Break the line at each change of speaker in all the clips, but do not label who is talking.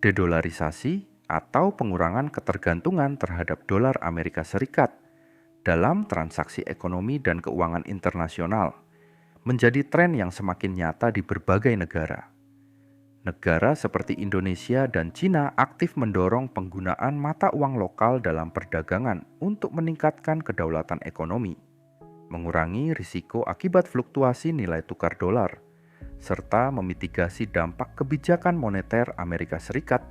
Dedolarisasi atau pengurangan ketergantungan terhadap dolar Amerika Serikat dalam transaksi ekonomi dan keuangan internasional menjadi tren yang semakin nyata di berbagai negara. Negara seperti Indonesia dan Cina aktif mendorong penggunaan mata uang lokal dalam perdagangan untuk meningkatkan kedaulatan ekonomi, mengurangi risiko akibat fluktuasi nilai tukar dolar, serta memitigasi dampak kebijakan moneter Amerika Serikat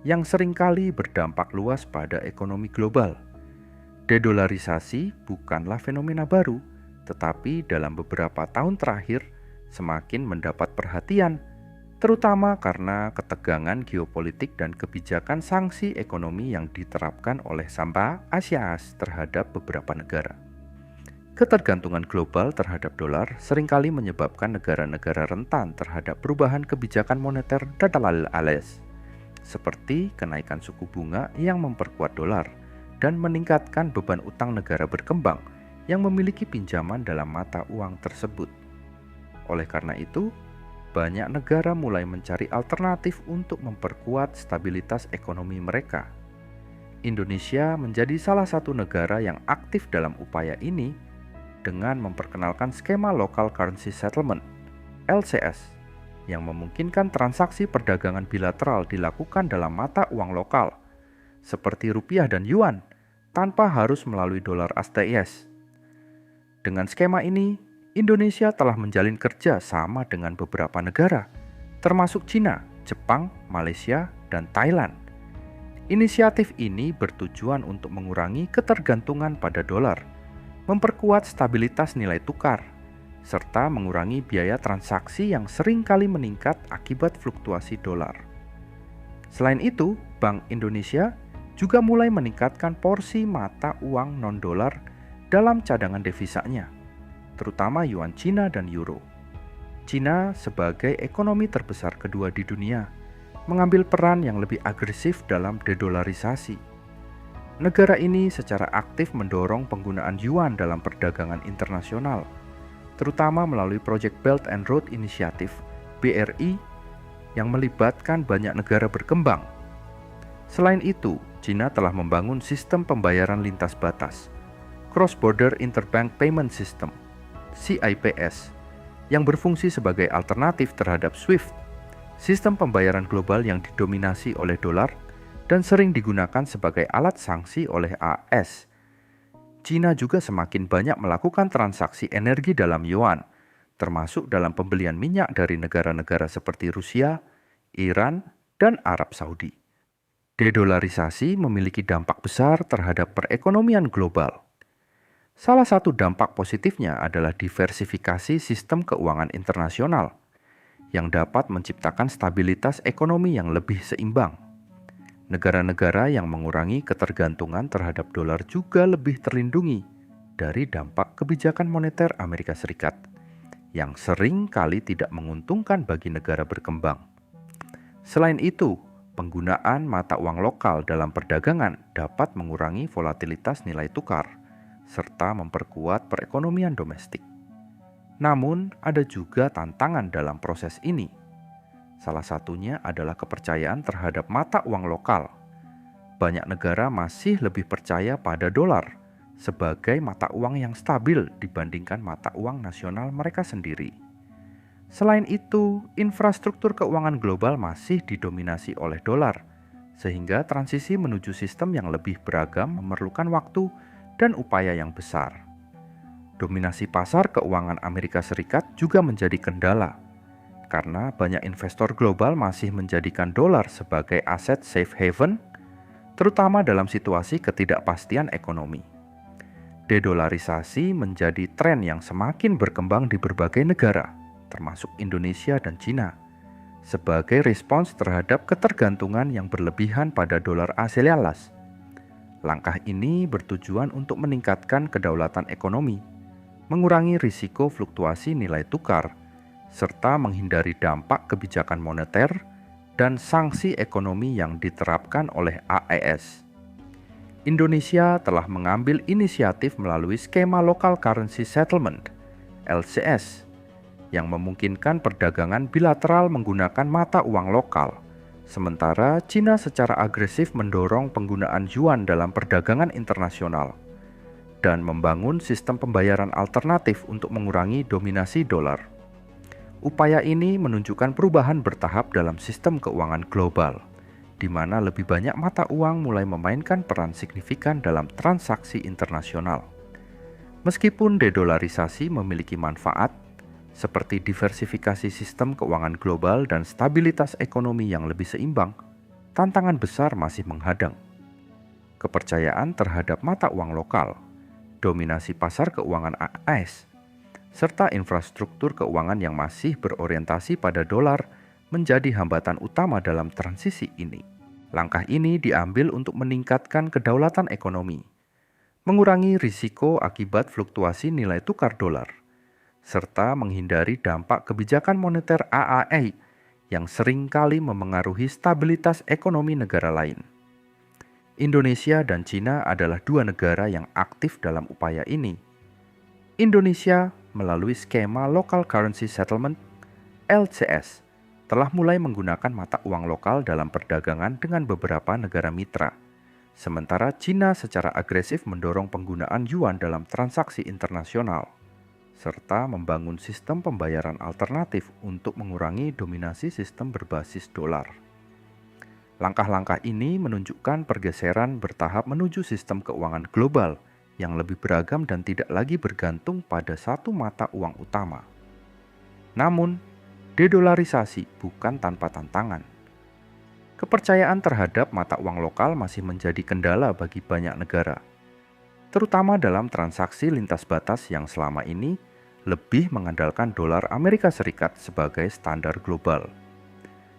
yang seringkali berdampak luas pada ekonomi global. Dedolarisasi bukanlah fenomena baru, tetapi dalam beberapa tahun terakhir semakin mendapat perhatian, terutama karena ketegangan geopolitik dan kebijakan sanksi ekonomi yang diterapkan oleh Samba Asias terhadap beberapa negara. Ketergantungan global terhadap dolar seringkali menyebabkan negara-negara rentan terhadap perubahan kebijakan moneter datal alias, seperti kenaikan suku bunga yang memperkuat dolar dan meningkatkan beban utang negara berkembang yang memiliki pinjaman dalam mata uang tersebut. Oleh karena itu, banyak negara mulai mencari alternatif untuk memperkuat stabilitas ekonomi mereka. Indonesia menjadi salah satu negara yang aktif dalam upaya ini dengan memperkenalkan skema Local Currency Settlement (LCS) yang memungkinkan transaksi perdagangan bilateral dilakukan dalam mata uang lokal seperti rupiah dan yuan tanpa harus melalui dolar ASTIS. Dengan skema ini, Indonesia telah menjalin kerja sama dengan beberapa negara, termasuk Cina, Jepang, Malaysia, dan Thailand. Inisiatif ini bertujuan untuk mengurangi ketergantungan pada dolar, memperkuat stabilitas nilai tukar, serta mengurangi biaya transaksi yang sering kali meningkat akibat fluktuasi dolar. Selain itu, Bank Indonesia juga mulai meningkatkan porsi mata uang non-dolar dalam cadangan devisanya, terutama yuan Cina dan euro. Cina sebagai ekonomi terbesar kedua di dunia mengambil peran yang lebih agresif dalam dedolarisasi. Negara ini secara aktif mendorong penggunaan yuan dalam perdagangan internasional, terutama melalui Project Belt and Road Initiative (BRI) yang melibatkan banyak negara berkembang. Selain itu, Cina telah membangun sistem pembayaran lintas batas, Cross Border Interbank Payment System (CIPS), yang berfungsi sebagai alternatif terhadap SWIFT, sistem pembayaran global yang didominasi oleh dolar dan sering digunakan sebagai alat sanksi oleh AS. Cina juga semakin banyak melakukan transaksi energi dalam yuan, termasuk dalam pembelian minyak dari negara-negara seperti Rusia, Iran, dan Arab Saudi. Dedolarisasi memiliki dampak besar terhadap perekonomian global. Salah satu dampak positifnya adalah diversifikasi sistem keuangan internasional yang dapat menciptakan stabilitas ekonomi yang lebih seimbang. Negara-negara yang mengurangi ketergantungan terhadap dolar juga lebih terlindungi dari dampak kebijakan moneter Amerika Serikat yang sering kali tidak menguntungkan bagi negara berkembang. Selain itu, penggunaan mata uang lokal dalam perdagangan dapat mengurangi volatilitas nilai tukar serta memperkuat perekonomian domestik. Namun, ada juga tantangan dalam proses ini. Salah satunya adalah kepercayaan terhadap mata uang lokal. Banyak negara masih lebih percaya pada dolar sebagai mata uang yang stabil dibandingkan mata uang nasional mereka sendiri. Selain itu, infrastruktur keuangan global masih didominasi oleh dolar, sehingga transisi menuju sistem yang lebih beragam memerlukan waktu dan upaya yang besar. Dominasi pasar keuangan Amerika Serikat juga menjadi kendala, karena banyak investor global masih menjadikan dolar sebagai aset safe haven, terutama dalam situasi ketidakpastian ekonomi. Dedolarisasi menjadi tren yang semakin berkembang di berbagai negara, termasuk Indonesia dan Cina, sebagai respons terhadap ketergantungan yang berlebihan pada dolar ASEAN. Langkah ini bertujuan untuk meningkatkan kedaulatan ekonomi, mengurangi risiko fluktuasi nilai tukar, serta menghindari dampak kebijakan moneter dan sanksi ekonomi yang diterapkan oleh AES. Indonesia telah mengambil inisiatif melalui skema Local Currency Settlement (LCS) yang memungkinkan perdagangan bilateral menggunakan mata uang lokal Sementara Cina secara agresif mendorong penggunaan yuan dalam perdagangan internasional dan membangun sistem pembayaran alternatif untuk mengurangi dominasi dolar. Upaya ini menunjukkan perubahan bertahap dalam sistem keuangan global, di mana lebih banyak mata uang mulai memainkan peran signifikan dalam transaksi internasional. Meskipun dedolarisasi memiliki manfaat, seperti diversifikasi sistem keuangan global dan stabilitas ekonomi yang lebih seimbang, tantangan besar masih menghadang. Kepercayaan terhadap mata uang lokal, dominasi pasar keuangan AS, serta infrastruktur keuangan yang masih berorientasi pada dolar menjadi hambatan utama dalam transisi ini. Langkah ini diambil untuk meningkatkan kedaulatan ekonomi, mengurangi risiko akibat fluktuasi nilai tukar dolar, serta menghindari dampak kebijakan moneter AAA yang seringkali memengaruhi stabilitas ekonomi negara lain. Indonesia dan Cina adalah dua negara yang aktif dalam upaya ini. Indonesia melalui skema Local Currency Settlement (LCS) telah mulai menggunakan mata uang lokal dalam perdagangan dengan beberapa negara mitra. Sementara Cina secara agresif mendorong penggunaan yuan dalam transaksi internasional, serta membangun sistem pembayaran alternatif untuk mengurangi dominasi sistem berbasis dolar. Langkah-langkah ini menunjukkan pergeseran bertahap menuju sistem keuangan global yang lebih beragam dan tidak lagi bergantung pada satu mata uang utama. Namun, dedolarisasi bukan tanpa tantangan. Kepercayaan terhadap mata uang lokal masih menjadi kendala bagi banyak negara, terutama dalam transaksi lintas batas yang selama ini lebih mengandalkan dolar Amerika Serikat sebagai standar global.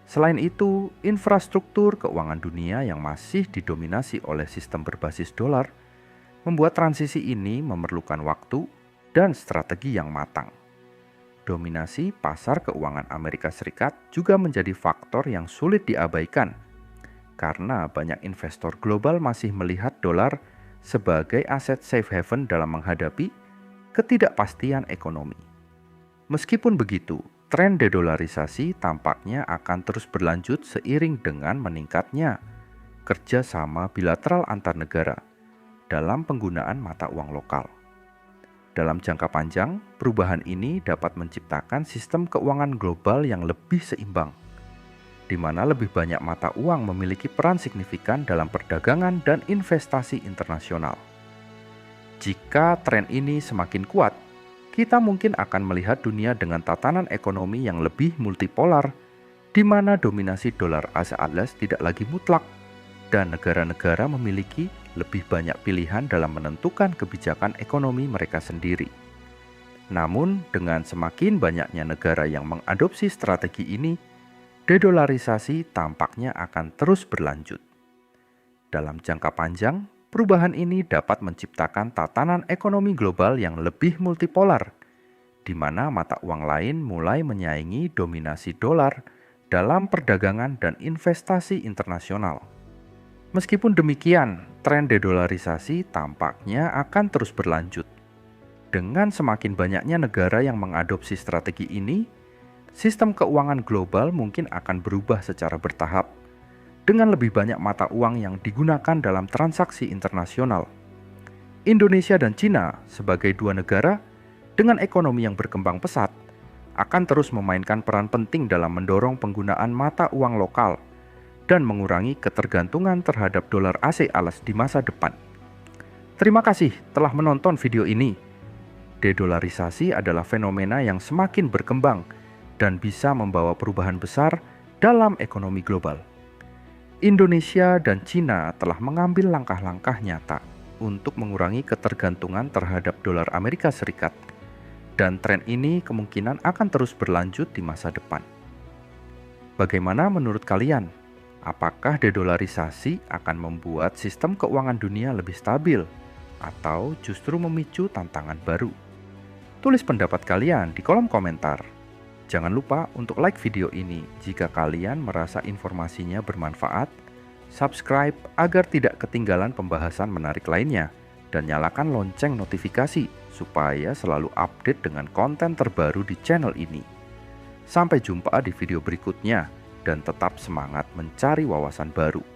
Selain itu, infrastruktur keuangan dunia yang masih didominasi oleh sistem berbasis dolar membuat transisi ini memerlukan waktu dan strategi yang matang. Dominasi pasar keuangan Amerika Serikat juga menjadi faktor yang sulit diabaikan karena banyak investor global masih melihat dolar sebagai aset safe haven dalam menghadapi ketidakpastian ekonomi. Meskipun begitu, tren dedolarisasi tampaknya akan terus berlanjut seiring dengan meningkatnya kerjasama bilateral antar negara dalam penggunaan mata uang lokal. Dalam jangka panjang, perubahan ini dapat menciptakan sistem keuangan global yang lebih seimbang, di mana lebih banyak mata uang memiliki peran signifikan dalam perdagangan dan investasi internasional. Jika tren ini semakin kuat, kita mungkin akan melihat dunia dengan tatanan ekonomi yang lebih multipolar, di mana dominasi dolar AS tidak lagi mutlak, dan negara-negara memiliki lebih banyak pilihan dalam menentukan kebijakan ekonomi mereka sendiri. Namun, dengan semakin banyaknya negara yang mengadopsi strategi ini, dedolarisasi tampaknya akan terus berlanjut. Dalam jangka panjang, perubahan ini dapat menciptakan tatanan ekonomi global yang lebih multipolar, di mana mata uang lain mulai menyaingi dominasi dolar dalam perdagangan dan investasi internasional. Meskipun demikian, tren dedolarisasi tampaknya akan terus berlanjut. Dengan semakin banyaknya negara yang mengadopsi strategi ini, sistem keuangan global mungkin akan berubah secara bertahap, dengan lebih banyak mata uang yang digunakan dalam transaksi internasional. Indonesia dan Cina sebagai dua negara dengan ekonomi yang berkembang pesat akan terus memainkan peran penting dalam mendorong penggunaan mata uang lokal dan mengurangi ketergantungan terhadap dolar AS di masa depan. Terima kasih telah menonton video ini. Dedolarisasi adalah fenomena yang semakin berkembang dan bisa membawa perubahan besar dalam ekonomi global. Indonesia dan Cina telah mengambil langkah-langkah nyata untuk mengurangi ketergantungan terhadap dolar Amerika Serikat, dan tren ini kemungkinan akan terus berlanjut di masa depan. Bagaimana menurut kalian? Apakah dedolarisasi akan membuat sistem keuangan dunia lebih stabil atau justru memicu tantangan baru? Tulis pendapat kalian di kolom komentar. Jangan lupa untuk like video ini jika kalian merasa informasinya bermanfaat, subscribe agar tidak ketinggalan pembahasan menarik lainnya, dan nyalakan lonceng notifikasi supaya selalu update dengan konten terbaru di channel ini. Sampai jumpa di video berikutnya. dan tetap semangat mencari wawasan baru.